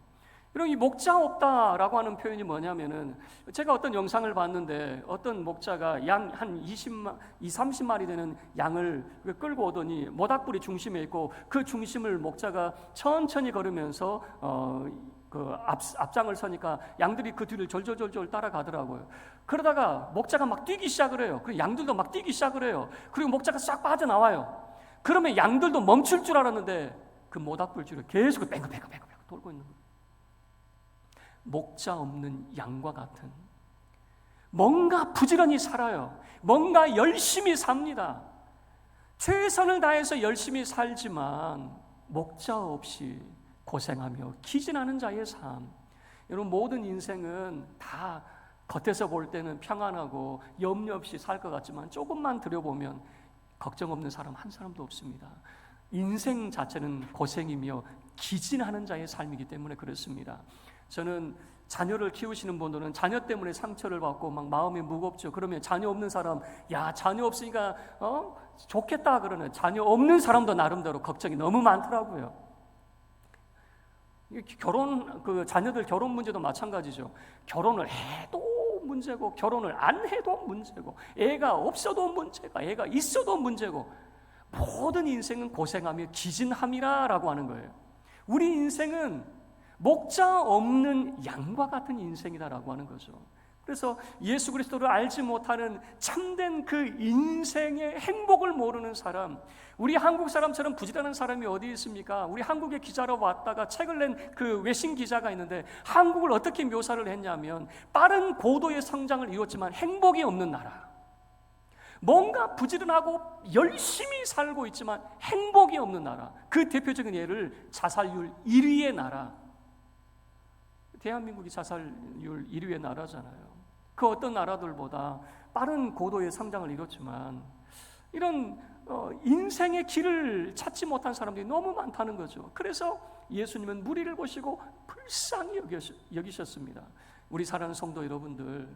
그럼 이 목자 없다라고 하는 표현이 뭐냐면은, 제가 어떤 영상을 봤는데 어떤 목자가 양 한 30마리 되는 양을 끌고 오더니 모닥불이 중심에 있고 그 중심을 목자가 천천히 걸으면서 그 앞장을 서니까 양들이 그 뒤를 졸졸졸졸 따라가더라고요. 그러다가 목자가 막 뛰기 시작을 해요. 그리고 양들도 막 뛰기 시작을 해요. 그리고 목자가 싹 빠져나와요. 그러면 양들도 멈출 줄 알았는데 그 모닥불 줄을 계속 뱅글뱅글 돌고 있는 거예요. 목자 없는 양과 같은, 뭔가 부지런히 살아요. 뭔가 열심히 삽니다. 최선을 다해서 열심히 살지만 목자 없이 고생하며 기진하는 자의 삶. 여러분, 모든 인생은 다 겉에서 볼 때는 평안하고 염려 없이 살 것 같지만 조금만 들여보면 걱정 없는 사람 한 사람도 없습니다. 인생 자체는 고생이며 기진하는 자의 삶이기 때문에 그렇습니다. 저는 자녀를 키우시는 분들은 자녀 때문에 상처를 받고 막 마음이 무겁죠. 그러면 자녀 없는 사람, 야, 자녀 없으니까 좋겠다 그러는, 자녀 없는 사람도 나름대로 걱정이 너무 많더라고요. 자녀들 결혼 문제도 마찬가지죠. 결혼을 해도 문제고 결혼을 안 해도 문제고 애가 없어도 문제가, 애가 있어도 문제고, 모든 인생은 고생하며 기진함이라라고 하는 거예요. 우리 인생은 목자 없는 양과 같은 인생이다라고 하는 거죠. 그래서 예수 그리스도를 알지 못하는 참된 그 인생의 행복을 모르는 사람, 우리 한국 사람처럼 부지런한 사람이 어디 있습니까? 우리 한국에 기자로 왔다가 책을 낸 그 외신 기자가 있는데 한국을 어떻게 묘사를 했냐면 빠른 고도의 성장을 이뤘지만 행복이 없는 나라, 뭔가 부지런하고 열심히 살고 있지만 행복이 없는 나라. 그 대표적인 예를 자살률 1위의 나라, 대한민국이 자살률 1위의 나라잖아요. 그 어떤 나라들보다 빠른 고도의 성장을 이뤘지만 이런 인생의 길을 찾지 못한 사람들이 너무 많다는 거죠. 그래서 예수님은 무리를 보시고 불쌍히 여기셨습니다. 우리 사랑하는 성도 여러분들,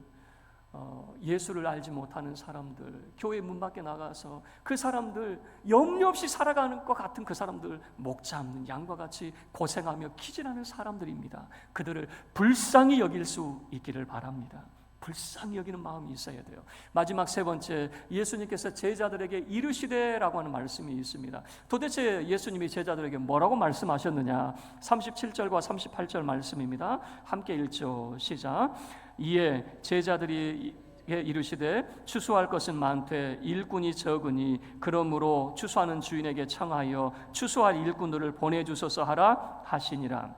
예수를 알지 못하는 사람들, 교회 문 밖에 나가서 그 사람들 염려 없이 살아가는 것 같은 그 사람들, 목 잡는 양과 같이 고생하며 기진하는 사람들입니다. 그들을 불쌍히 여길 수 있기를 바랍니다. 불쌍히 여기는 마음이 있어야 돼요. 마지막 세 번째, 예수님께서 제자들에게 이르시되라고 하는 말씀이 있습니다. 도대체 예수님이 제자들에게 뭐라고 말씀하셨느냐? 37절과 38절 말씀입니다. 함께 읽죠. 시작. 이에 제자들이 이르시되 추수할 것은 많되 일꾼이 적으니 그러므로 추수하는 주인에게 청하여 추수할 일꾼들을 보내주소서 하라 하시니라.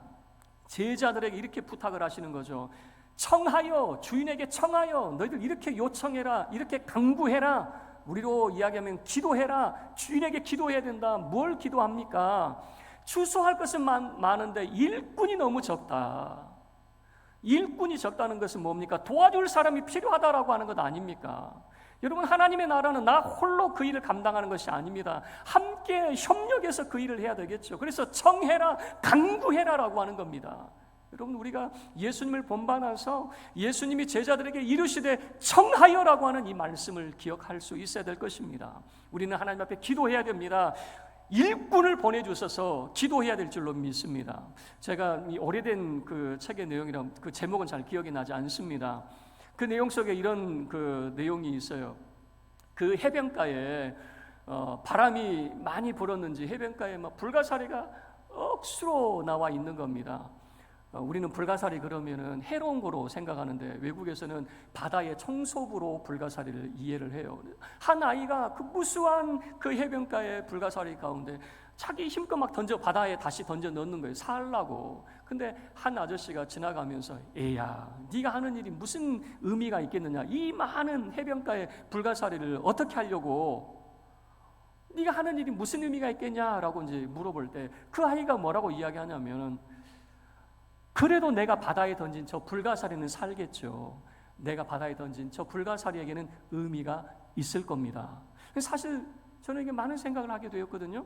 제자들에게 이렇게 부탁을 하시는 거죠. 청하여, 주인에게 청하여, 너희들 이렇게 요청해라, 이렇게 강구해라, 우리로 이야기하면 기도해라. 주인에게 기도해야 된다. 뭘 기도합니까? 추수할 것은 많은데 일꾼이 너무 적다. 일꾼이 적다는 것은 뭡니까? 도와줄 사람이 필요하다라고 하는 것 아닙니까? 여러분, 하나님의 나라는 나 홀로 그 일을 감당하는 것이 아닙니다. 함께 협력해서 그 일을 해야 되겠죠. 그래서 청해라, 강구해라라고 하는 겁니다. 여러분, 우리가 예수님을 본받아서 예수님이 제자들에게 이르시되 청하여라고 하는 이 말씀을 기억할 수 있어야 될 것입니다. 우리는 하나님 앞에 기도해야 됩니다. 일꾼을 보내주셔서 기도해야 될 줄로 믿습니다. 제가 이 오래된 그 책의 내용이라 그 제목은 잘 기억이 나지 않습니다. 그 내용 속에 이런 그 내용이 있어요. 그 해변가에 바람이 많이 불었는지 해변가에 막 불가사리가 억수로 나와 있는 겁니다. 우리는 불가사리 그러면은 해로운 거로 생각하는데 외국에서는 바다의 청소부로 불가사리를 이해를 해요. 한 아이가 그 무수한 그 해변가의 불가사리 가운데 자기 힘껏 막 바다에 다시 던져 넣는 거예요. 살라고. 근데 한 아저씨가 지나가면서 애야, 네가 하는 일이 무슨 의미가 있겠느냐? 이 많은 해변가의 불가사리를 어떻게 하려고? 네가 하는 일이 무슨 의미가 있겠냐라고 이제 물어볼 때 그 아이가 뭐라고 이야기하냐면은 그래도 내가 바다에 던진 저 불가사리는 살겠죠. 내가 바다에 던진 저 불가사리에게는 의미가 있을 겁니다. 사실 저는 이게 많은 생각을 하게 되었거든요.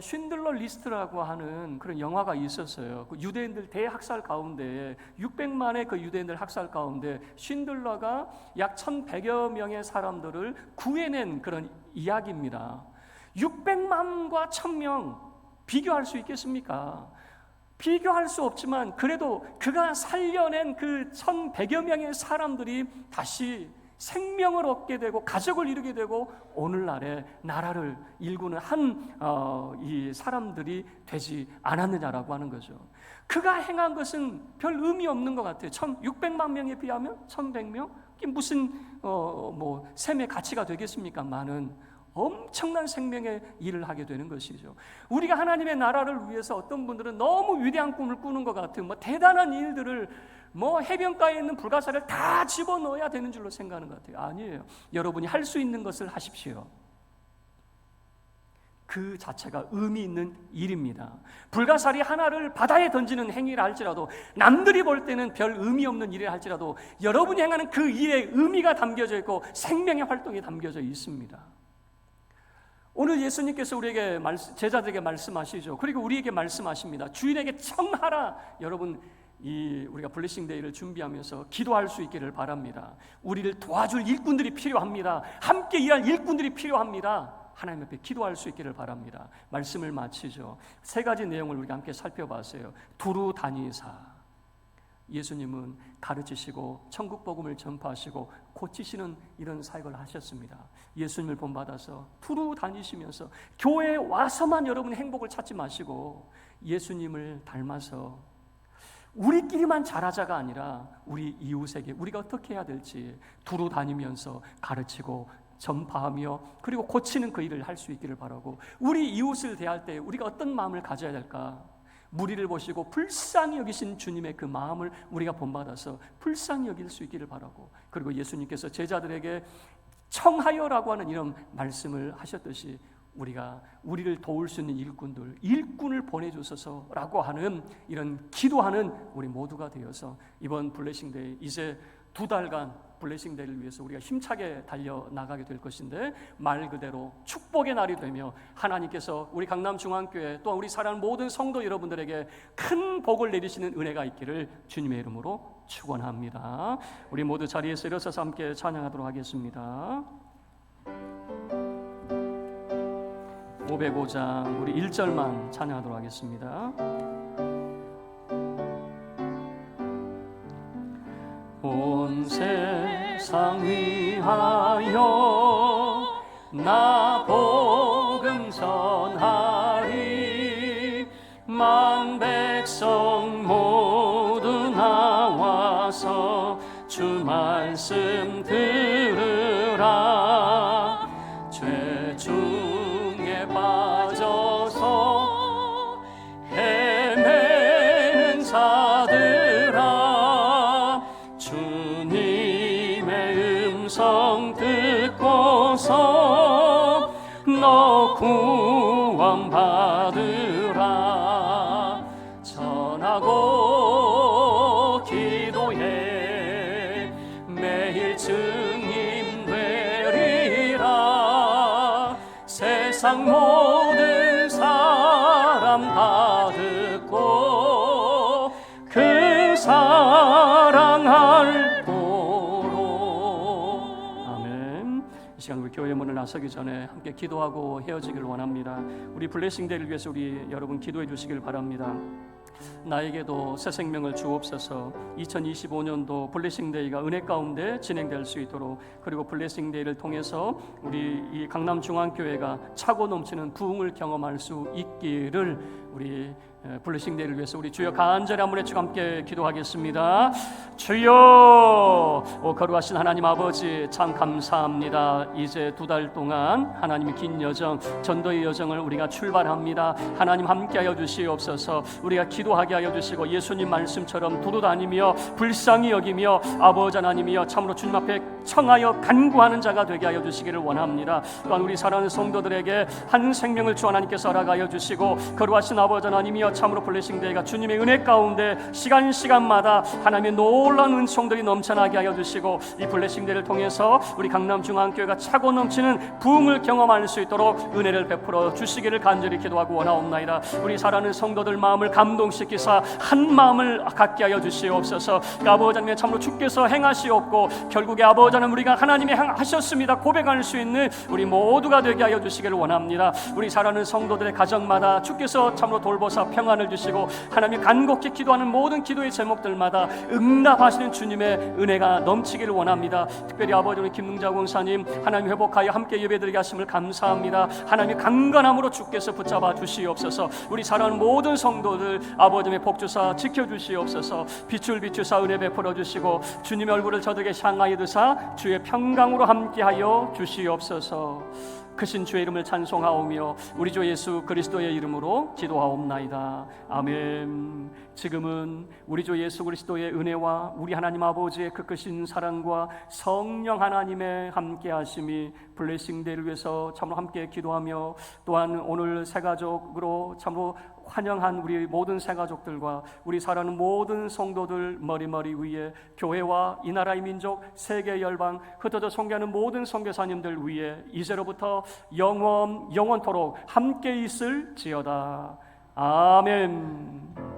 쉰들러 리스트라고 하는 그런 영화가 있었어요. 그 유대인들 대학살 가운데 600만의 그 유대인들 학살 가운데 쉰들러가 약 1,100여 명의 사람들을 구해낸 그런 이야기입니다. 600만과 1,000명 비교할 수 있겠습니까? 비교할 수 없지만 그래도 그가 살려낸 그 1,100여 명의 사람들이 다시 생명을 얻게 되고 가족을 이루게 되고 오늘날의 나라를 일구는 이 사람들이 되지 않았느냐라고 하는 거죠. 그가 행한 것은 별 의미 없는 것 같아요. 1,600만 명에 비하면 1,100명? 이게 무슨 셈의 가치가 되겠습니까? 많은 엄청난 생명의 일을 하게 되는 것이죠. 우리가 하나님의 나라를 위해서 어떤 분들은 너무 위대한 꿈을 꾸는 것 같은 대단한 일들을 해변가에 있는 불가사리를 다 집어넣어야 되는 줄로 생각하는 것 같아요. 아니에요. 여러분이 할 수 있는 것을 하십시오. 그 자체가 의미 있는 일입니다. 불가사리 하나를 바다에 던지는 행위를 할지라도, 남들이 볼 때는 별 의미 없는 일을 할지라도 여러분이 행하는 그 일에 의미가 담겨져 있고 생명의 활동이 담겨져 있습니다. 오늘 예수님께서 우리에게 제자들에게 말씀하시죠. 그리고 우리에게 말씀하십니다. 주인에게 청하라. 여러분, 우리가 블레싱 데이를 준비하면서 기도할 수 있기를 바랍니다. 우리를 도와줄 일꾼들이 필요합니다. 함께 일할 일꾼들이 필요합니다. 하나님 앞에 기도할 수 있기를 바랍니다. 말씀을 마치죠. 세 가지 내용을 우리가 함께 살펴봤어요. 두루 다니사. 예수님은 가르치시고 천국 복음을 전파하시고 고치시는 이런 사역을 하셨습니다. 예수님을 본받아서 두루 다니시면서 교회에 와서만 여러분 행복을 찾지 마시고 예수님을 닮아서 우리끼리만 잘하자가 아니라 우리 이웃에게 우리가 어떻게 해야 될지 두루 다니면서 가르치고 전파하며 그리고 고치는 그 일을 할 수 있기를 바라고, 우리 이웃을 대할 때 우리가 어떤 마음을 가져야 될까? 무리를 보시고 불쌍히 여기신 주님의 그 마음을 우리가 본받아서 불쌍히 여길 수 있기를 바라고, 그리고 예수님께서 제자들에게 청하여라고 하는 이런 말씀을 하셨듯이 우리를 도울 수 있는 일꾼을 보내주소서라고 하는 이런 기도하는 우리 모두가 되어서 이번 블레싱데이 이제 2달간 블레싱데이를 위해서 우리가 힘차게 달려나가게 될 것인데, 말 그대로 축복의 날이 되며 하나님께서 우리 강남중앙교회 또 우리 사랑하는 모든 성도 여러분들에게 큰 복을 내리시는 은혜가 있기를 주님의 이름으로 축원합니다. 우리 모두 자리에서 일어서서 함께 찬양하도록 하겠습니다. 505장 우리 1절만 찬양하도록 하겠습니다. 온 세상 위하여 나 복음 전하리. 만 백성 모두 나와서 주 말씀 들으라. 죄 중에 빠져서 헤매는 자들아, 주님의 음성 듣고서 너 구원 받으라. 전하고 기도해 매일 증인 되리라. 세상 모든 사람 다 듣고 그 사랑할 도록. 아멘. 이 시간 우리 교회 문을 나서기 전에 함께 기도하고 헤어지기를 원합니다. 우리 블레싱데이를 위해서 우리 여러분 기도해 주시길 바랍니다. 나에게도 새 생명을 주옵소서. 2025년도 블레싱데이가 은혜 가운데 진행될 수 있도록, 그리고 블레싱데이를 통해서 우리 이 강남중앙교회가 차고 넘치는 부흥을 경험할 수 있기를 우리 블레싱데이를 위해서 우리 주여 간절히 한 번 외치고 함께 기도하겠습니다. 주여, 오 거룩하신 하나님 아버지, 참 감사합니다. 이제 2달 동안 하나님의 긴 여정, 전도의 여정을 우리가 출발합니다. 하나님 함께하여 주시옵소서. 우리가 기도하게 하여 주시고 예수님 말씀처럼 두루다니며 불쌍히 여기며 아버지 하나님이여 참으로 주님 앞에 청하여 간구하는 자가 되게 하여 주시기를 원합니다. 또한 우리 사랑하는 성도들에게 한 생명을 주 하나님께서 허락하여 주시고, 거룩하신 아버지 하나님이여 참으로 블레싱데이가 주님의 은혜 가운데 시간마다 하나님의 놀라운 은총들이 넘쳐나게 하여 주시고, 이 블레싱데이를 통해서 우리 강남중앙교회가 차고 넘치는 부흥을 경험할 수 있도록 은혜를 베풀어 주시기를 간절히 기도하고 원하옵나이다. 우리 사랑하는 성도들 마음을 감동시키사 한 마음을 갖게 하여 주시옵소서. 아버지 하나님 참으로 주께서 행하시옵고 결국에 아버지 하나님 우리가 하나님이 행하셨습니다 고백할 수 있는 우리 모두가 되게 하여 주시기를 원합니다. 우리 사랑하는 성도들의 가정마다 주께서 참으로 돌보사 평안을 주시고, 하나님 간곡히 기도하는 모든 기도의 제목들마다 응답하시는 주님의 은혜가 넘치기를 원합니다. 특별히 아버지 우리 김능자 권사님 하나님 회복하여 함께 예배드리게 하심을 감사합니다. 하나님 강건함으로 주께서 붙잡아 주시옵소서. 우리 사랑하는 모든 성도들 아버지의 복주사 지켜주시옵소서. 빛을 비추사 은혜 베풀어 주시고 주님의 얼굴을 저들에게 향하여 드사 주의 평강으로 함께하여 주시옵소서. 크신 주의 이름을 찬송하오며 우리 주 예수 그리스도의 이름으로 기도하옵나이다. 아멘. 지금은 우리 주 예수 그리스도의 은혜와 우리 하나님 아버지의 그 크신 사랑과 성령 하나님의 함께하심이 블레싱데이를 위해서 참으로 함께 기도하며, 또한 오늘 새가족으로 참으로 환영한 우리 모든 새가족들과 우리 사랑하는 모든 성도들 머리머리 위에 교회와 이 나라의 민족 세계 열방 흩어져 선교하는 모든 선교사님들 위에 이제로부터 영원토록 함께 있을지어다. 아멘.